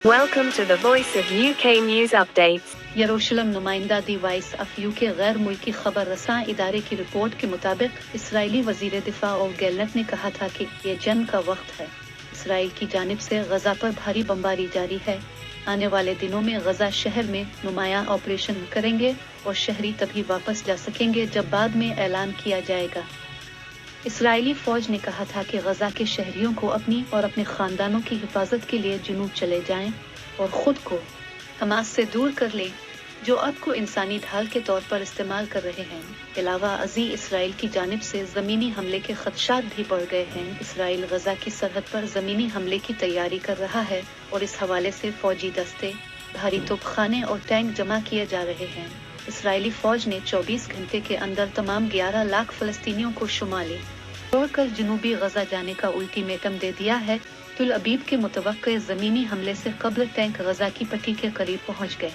Welcome to the Voice of UK News Updates. यरूशलम नुमाइंदा दी voice of UK गैर मुल्की खबर रसां इदारे की रिपोर्ट के मुताबिक इसराइली वजीर दिफा और गैलनेट ने कहा था कि ये जंग का वक्त है। इसराइल की जानिब से गजा पर भारी बमबारी जारी है। आने वाले दिनों में गजा शहर में नुमाया ऑपरेशन करेंगे और शहरी तभी वापस जा सकेंगे जब बाद में ऐलान किया जाएगा। इसराइली फौज ने कहा था कि गजा के शहरियों को अपनी और अपने खानदानों की हिफाजत के लिए जुनूब चले जाएं और खुद को हमास से दूर कर लें, जो अब को इंसानी ढाल के तौर पर इस्तेमाल कर रहे हैं। अलावा अजी इसराइल की जानिब से ज़मीनी हमले के खदशात भी बढ़ गए हैं। इसराइल गजा की सरहद पर ज़मीनी हमले की तैयारी कर रहा है और इस हवाले से फौजी दस्ते, भारी तोपखाने और टैंक जमा किए जा रहे हैं। इसराइली फौज ने 24 घंटे के अंदर तमाम 11 लाख फ़लस्तीनियों को शुमाली छोड़कर जनूबी गजा जाने का अल्टीमेटम दे दिया है। तुल अबीब के मुतवक्के ज़मीनी हमले से कबल टैंक गजा की पट्टी के करीब पहुंच गए।